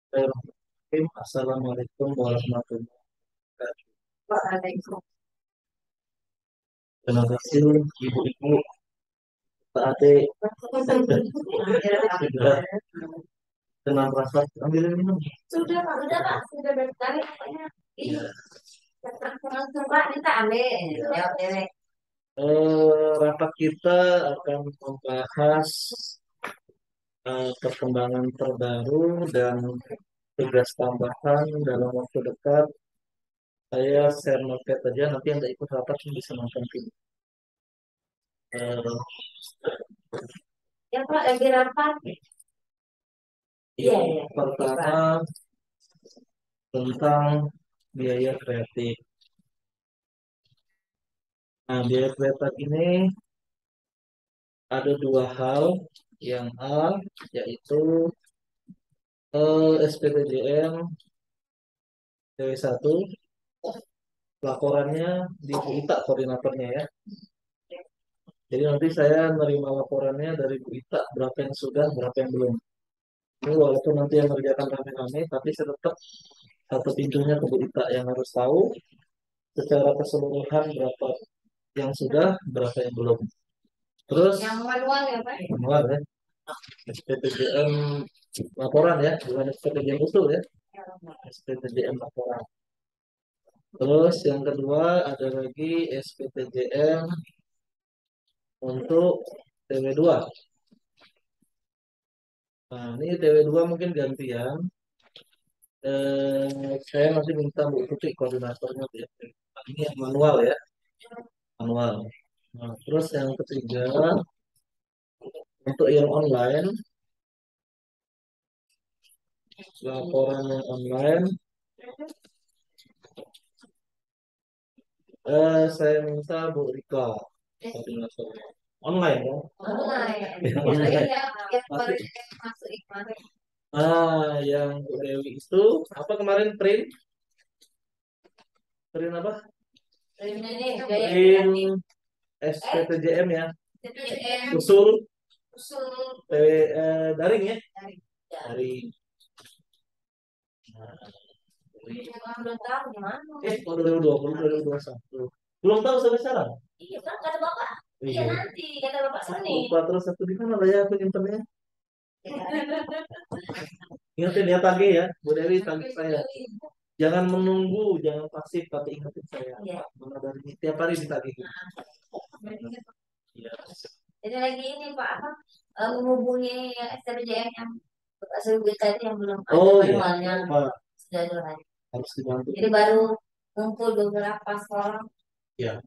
Bismillahirrahmanirrahim. Assalamualaikum warahmatullahi wabarakatuh. Waalaikumsalam. Terima kasih ibu-ibu, Pak Ade, sudah tenang rasa ambil minum. Sudah Pak, sudah Pak, sudah dari tadi pokoknya. Iya, Ya. langsung Pak, minta ambil. Ya, oke. Rapat kita akan membahas perkembangan terbaru dan tugas tambahan dalam waktu dekat. Saya share note aja, nanti yang tidak ikut rapat bisa nonton film. Eh, Ya Pak, lagi rapat. Iya, iya. Pertama tentang biaya kreatif. Nah, biaya kreatif ini ada dua hal. Yang A yaitu SPTJM TW1, laporannya di Bu Ita koordinatornya ya. Jadi nanti saya menerima laporannya dari Bu Ita berapa yang sudah, berapa yang belum. Ini walaupun nanti yang mengerjakan rame-rame, tapi saya tetap satu pintunya ke Bu Ita yang harus tahu secara keseluruhan berapa yang sudah, berapa yang belum. Terus Yang manual ya Pak? manual ya, SPTJM laporan ya, bukan SPTJM usul ya, SPTJM laporan. Terus yang kedua ada lagi SPTJM untuk TW2. Nah, ini TW2 mungkin gantian. Saya masih minta Bu Tuti koordinatornya ya. Ini yang manual ya, manual. Nah, terus yang ketiga untuk yang online, laporan yang online, saya minta Bu Rika koordinatornya. Online ya. Online. Yang Ya, online. ya, yang baru Tapi, masuk iklan. yang Bu Dewi itu apa kemarin print? Print apa? Ini gaya kreatif. Print SPTJM ya. TPM Usul usul daring ya. dari Daring. Nah, dari- belum tahu gimana. oh 2020, 2021. Belum tahu sampai sekarang. Iya kan kata Bapak. Iya Iya. nanti kata Bapak Sony. Lupa terus aku di mana lah ya aku nyimpennya. Ingatin ya tagih ya, Bu Dewi tagih saya. Jangan menunggu, jangan pasif, tapi ingatin saya. Iya. Mana dari tiap hari ditagih. Iya. Jadi lagi ini Pak apa menghubungi yang STBJM yang Bapak Suruh tadi yang belum ada Oh iya, manualnya Pak, sudah ada. harus dibantu. Jadi baru ngumpul beberapa sekolah. Ya,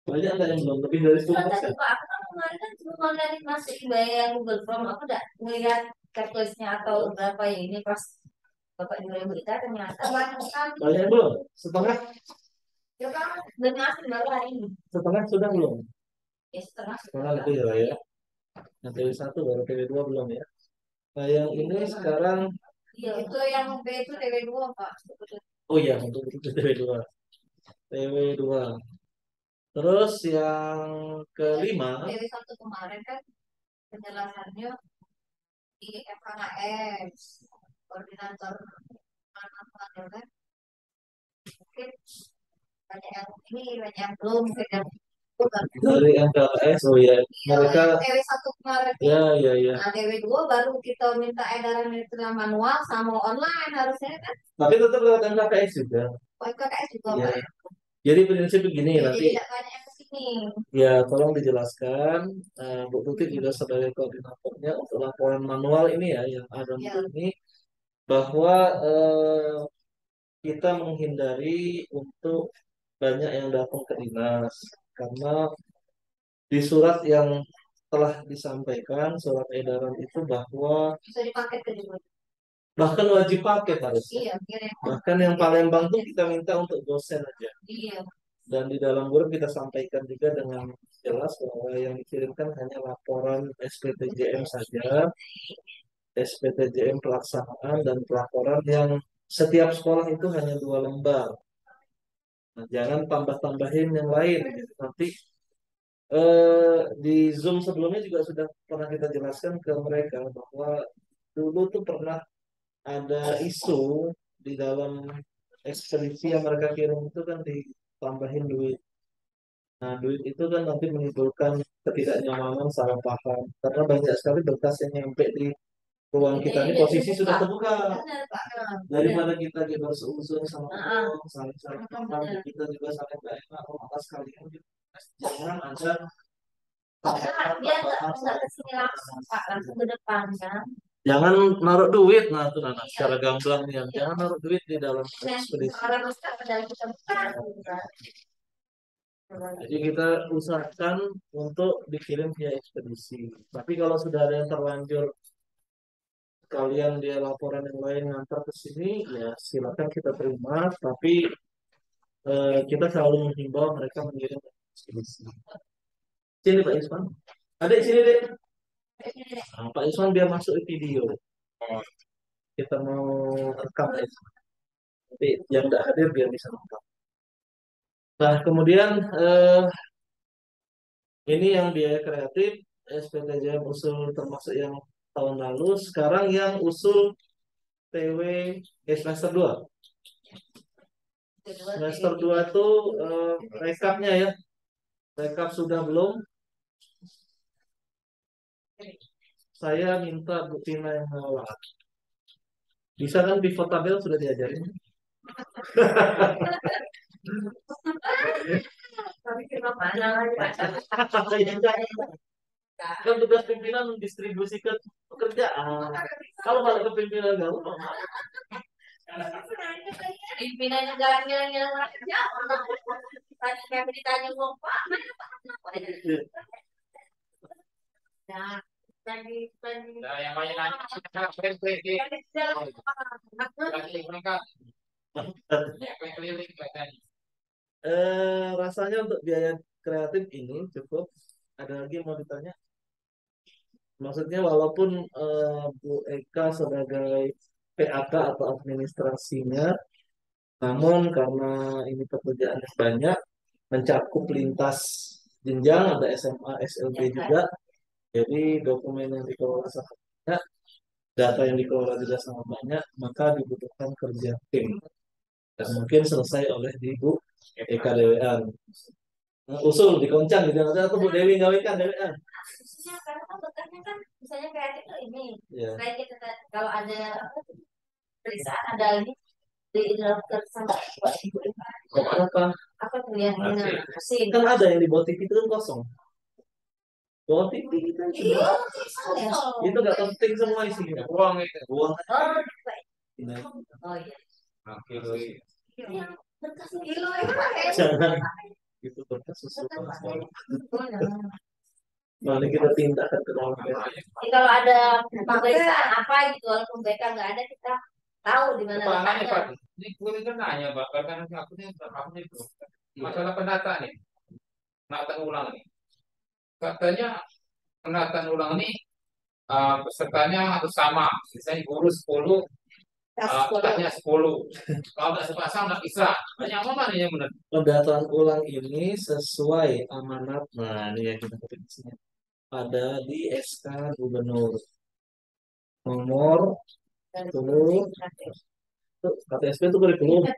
banyak ada yang belum lebih dari Nah, tadi 10%. Pak aku kan kemarin kan cuma dari masuk bayar Google Form aku udah ngeliat checklistnya atau berapa ya ini pas Bapak juga berita ternyata banyak sekali. Banyak yang belum? Setengah, Ya kan dan masih baru hari ini. setengah sudah belum? Ya setengah Setengah sudah. lebih lah ya. Yang TW1 baru TW2 belum ya. Nah yang ini sekarang, Iya itu yang B itu TW2 Pak. oh iya untuk itu TW2. TW2. Terus yang kelima, TW1 kemarin kan penjelasannya di FKKS koordinator mana kan mungkin banyak yang ini banyak yang belum mungkin yang bukan dari MKS, oh ya, mereka, TW1 kemarin ya, ya, ya. nah TW2 baru kita minta edaran itu manual sama online harusnya kan Tapi tetap lewat MKS juga. KKS juga Ya. Pak Jadi prinsip begini, jadi nanti tidak banyak yang kesini ya tolong dijelaskan, Bu Tuti juga sebagai koordinatornya untuk laporan manual ini ya, yang ada ya ini, bahwa kita menghindari untuk banyak yang datang ke dinas karena di surat yang telah disampaikan surat edaran itu bahwa bisa dipakai ke juga bahkan wajib paket harusnya, iya kirim bahkan yang Palembang tuh kita minta untuk dosen aja, iya dan di dalam grup kita sampaikan juga dengan jelas bahwa yang dikirimkan hanya laporan SPTJM saja, SPTJM pelaksanaan dan pelaporan yang setiap sekolah itu hanya 2 lembar. Nah, jangan tambah-tambahin yang lain gitu. Nanti di Zoom sebelumnya juga sudah pernah kita jelaskan ke mereka bahwa dulu tuh pernah ada isu di dalam ekspedisi yang mereka kirim itu kan ditambahin duit. Nah, duit itu kan nanti menimbulkan ketidaknyamanan salah paham. Karena banyak sekali berkas yang nyampe di ruang kita ini posisi sudah terbuka. Daripada kita berseuzon sama orang, saling saling paham, kita juga saling gak enak. Oh, atas kalian jangan ada Dia nggak kesini langsung Pak, langsung ke depan kan. jangan naruh duit, nah itu Nana, secara gamblang nih, jangan naruh duit di dalam ekspedisi. Orang Ustaz pada kita bukan. Jadi kita usahakan untuk dikirim via ekspedisi. Tapi kalau sudah ada yang terlanjur kalian dia laporan yang lain ngantar ke sini, ya silakan kita terima. Tapi kita selalu menghimbau mereka mengirim ekspedisi. Sini Pak Iswan. Ada di sini deh. Nah, Pak Iswan biar masuk di video. Kita mau rekam ya. Tapi yang tidak hadir biar bisa nonton. Nah, kemudian ini yang biaya kreatif, SPTJM usul termasuk yang tahun lalu. Sekarang yang usul TW semester 2. Semester 2 itu rekapnya ya. Rekap sudah belum? Saya minta Bu Tina yang ngawal. Bisa kan pivot tabel sudah diajarin? Tapi kenapa mana lagi? Kan tugas pimpinan mendistribusikan pekerjaan. Kalau malah kepimpinan galau, Pimpinan negara ngilang-ngilang aja. Tanya kayak ditanya ngomong Pak, mana Pak? Nah, tadi Nah, yang banyak nanya mereka keliling katanya. rasanya untuk biaya kreatif ini cukup. Ada lagi yang mau ditanya? Maksudnya walaupun Bu Eka sebagai PAK atau administrasinya, namun karena ini pekerjaannya banyak, mencakup lintas jenjang, ada SMA, SLB juga, jadi dokumen yang dikelola sangat banyak, data yang dikelola juga sangat banyak, maka dibutuhkan kerja tim. Dan mungkin selesai oleh di Bu Eka DWA. Usul dikoncang gitu, atau Bu Dewi ngawikan DWA. khususnya karena kan berkasnya kan misalnya kreatif tuh ini. Ya. Kayak kita kalau ada tulisan ada ini di dalam tulisan Apa? apa tuh yang mesin Kan ada yang di bawah TV itu kan kosong. Bawah TV kita iya itu nggak penting semua isinya. Uang itu. Uang. oh Oh iya Oke. yang berkas kilo itu pakai jangan itu berkas susu. Nanti kita tindakan ke dalam. jadi kalau ada pemeriksaan apa gitu walaupun mereka nggak ada kita tahu di mana Pak, nanya Pak. letaknya. Ini gue kan nanya Pak, karena aku nih masalah pendataan nih, penataan ulang nih. Katanya penataan ulang ini pesertanya harus sama, misalnya guru 10, katanya 10. Kalau nggak sepasang nggak bisa. Banyak apa nih yang benar? Pendataan ulang ini sesuai amanat. Nah, ini yang kita ketahui ada di SK Gubernur nomor 10 KTSP itu kurikulum.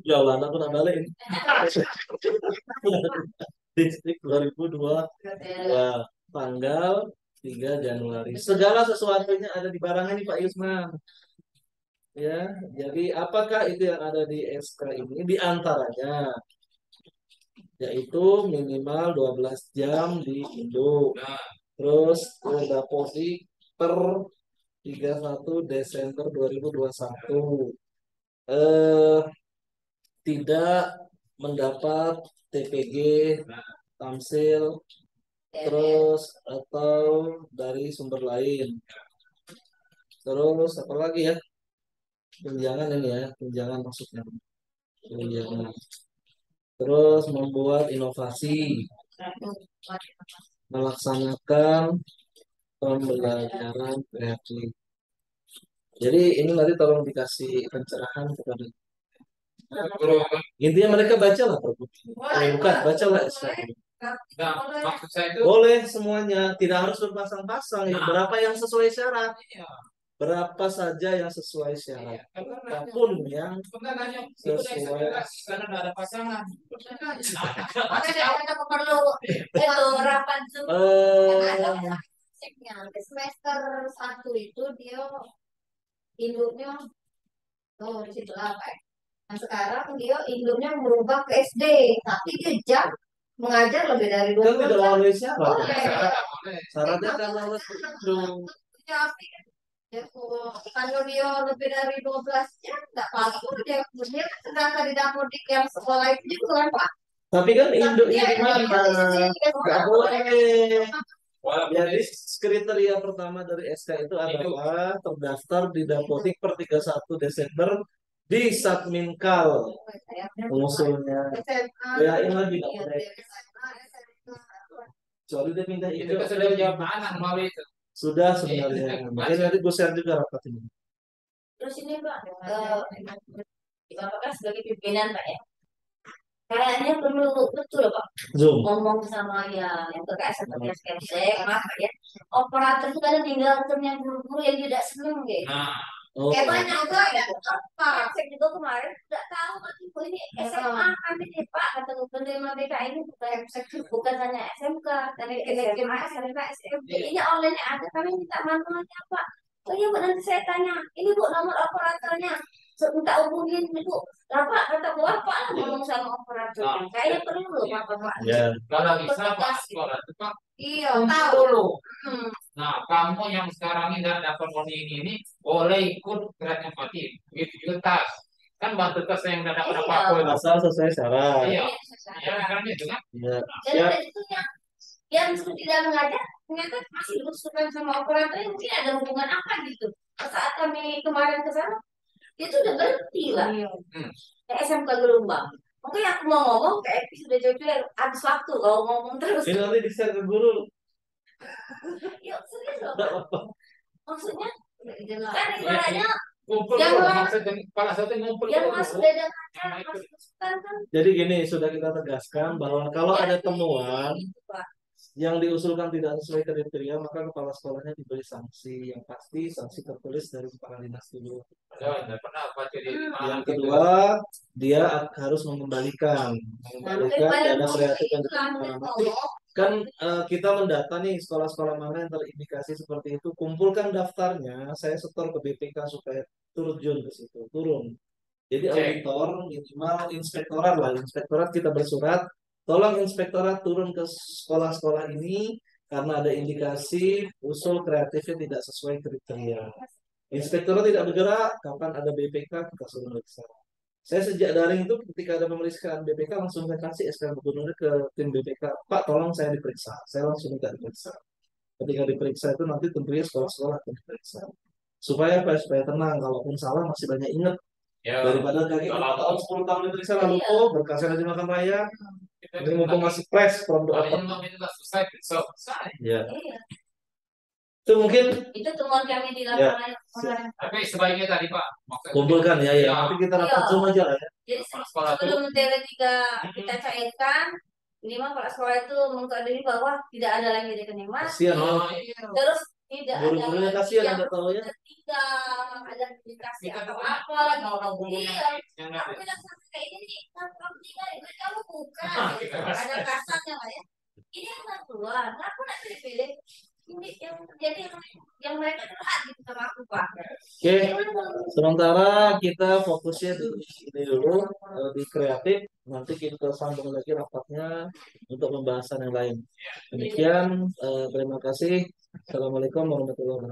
Ya Allah, aku nak balik. Distrik 2002 tanggal 3 Januari. Segala sesuatunya ada di barang ini Pak Yusman. Ya, jadi apakah itu yang ada di SK ini? Di antaranya yaitu minimal 12 jam di Indo. Terus Polda per 31 Desember 2021. Eh, tidak mendapat TPG, tamsil, terus atau dari sumber lain. Terus apa lagi ya? Tunjangan ini ya, tunjangan maksudnya. Tunjangan. Terus membuat inovasi, melaksanakan pembelajaran kreatif. Jadi ini nanti tolong dikasih pencerahan kepada intinya mereka baca lah bukan baca lah SK. Nah, maksud saya itu Boleh semuanya, tidak harus berpasang-pasang. Ya, Nah. berapa yang sesuai syarat? iya, Berapa saja yang sesuai syarat? iya. Karena Apapun yang bukan hanya itu dari sesuai. karena nggak ada pasangan. Makanya ada perlu itu rapat Zoom. Eh, Semester 1 itu dia induknya di situ apa ya? Nah sekarang dia induknya berubah ke SD, tapi dia jam mengajar lebih dari kan 20 tidak jam. memenuhi syarat. Boleh. Sekarang nggak boleh. Syaratnya kan harus itu. Ya, kalau dia lebih dari 12 jam, nggak apa-apa. Dia kan sedangkan di dapur di yang sekolah itu juga kan, Pak. Tapi kan induknya Iya, di mana? Nggak boleh. Walaupun Jadi kriteria pertama dari SK itu adalah terdaftar di Dapodik per 31 Desember di Satminkal pengusulnya. Ya ini lagi nggak boleh. Kecuali dia pindah itu induk. kan sudah jawab anak mau itu. Sudah sebenarnya. Mungkin nanti gue share juga rapat ini. Terus ini Pak, Bapak kan sebagai pimpinan Pak ya. Kayaknya perlu betul Pak Zoom. ngomong sama yang terkait seperti SKC, maaf ya. Operator itu kadang tinggal yang guru-guru yang tidak seneng gitu. Nah, Oh, Kayak banyak juga ya. Apa? Saya juga kemarin nggak tahu Pak Ibu ini SMA kan ini Pak kata penerima BK ini bukan hanya SMK, tapi SMA, SMK, SMP. Ini online ada kami minta bantuannya Pak. Oh iya Bu nanti saya tanya. Ini Bu nomor operatornya. Minta hubungin Bu. Lah Pak kata Bu apa lah ngomong sama operatornya. Kayaknya perlu loh Pak. ya. kalau bisa Pak sekolah itu Pak Iya tahu tahu. dulu. Nah, kamu yang sekarang ini tidak dapat ini boleh ikut Grab Empati, begitu juga tas. Kan bantu tas yang tidak dapat apa-apa itu. Asal sesuai syarat. Iya, Iya. ya kan itu kan. Ya. Dan Ya. ada itu yang tidak mengajar ternyata masih berusukan sama operator yang mungkin ada hubungan apa gitu. Saat kami kemarin ke sana itu udah berhenti lah. Ke SMK Gelombang. Mungkin aku mau ngomong ke episode jauh-jauh habis waktu kalau ngomong terus. Ini nanti di-share ke guru. Yuk serius loh. Nggak apa-apa. Maksudnya kan ibaratnya Kumpul yang dulu, lah- maksudnya kepala satu ngumpul yang dulu. masuk dan masuk kan Jadi gini, sudah kita tegaskan bahwa kalau ada temuan gitu, Pak. yang diusulkan tidak sesuai kriteria, maka kepala sekolahnya diberi sanksi. Yang pasti sanksi tertulis dari kepala dinas dulu. Ya, tidak pernah baca di Yang kedua, dia harus mengembalikan dana kreatif yang diterima. Kan kita mendata nih sekolah-sekolah mana yang terindikasi seperti itu, kumpulkan daftarnya, saya setor ke BPK supaya turun ke situ, turun. Jadi auditor minimal inspektorat lah, inspektorat kita bersurat, tolong inspektorat turun ke sekolah-sekolah ini karena ada indikasi usul kreatifnya tidak sesuai kriteria. Inspektorat tidak bergerak, kapan ada BPK kita suruh meriksa. Saya sejak daring itu ketika ada pemeriksaan BPK langsung saya kasih SK gubernur ke tim BPK. Pak, tolong saya diperiksa. Saya langsung minta diperiksa. Ketika diperiksa itu nanti tentunya sekolah-sekolah akan diperiksa. Supaya apa? Supaya tenang. Kalaupun salah masih banyak ingat. Ya, Daripada kayak kalau tahun 10 tahun diperiksa lalu oh berkasnya dimakan raya. Ini mumpung masih fresh produk kalau apa? yang mau itu selesai, selesai. Ya. Iya. Itu mungkin Itu temuan kami di lapangan kemarin. Tapi sebaiknya tadi Pak, maksudnya kumpulkan ya. Ya. Nanti kita rapat Iya. Zoom aja lah ya. Jadi sekolah itu sebelum TV3 kita cairkan, minimal kepala sekolah itu mengkaji bahwa tidak ada lagi rekening Kasihan mati, loh. terus tidak ada Guru-gurunya lagi kasihan yang ada tahu ya. tertinggal, ada aplikasi kita atau tuh apa mau hubungin Iya. yang Aku ada. bilang sama kayak ini nih, kamu tinggal itu kamu bukan, Ah, gitu. kita Ada kasarnya lah ya. Ini yang nggak keluar, aku nak pilih ini yang terjadi yang mereka curhat gitu sama aku Pak. Oke, sementara kita fokusnya di ini dulu di kreatif. Nanti kita sambung lagi rapatnya untuk pembahasan yang lain. Demikian, terima kasih. Assalamualaikum warahmatullahi wabarakatuh.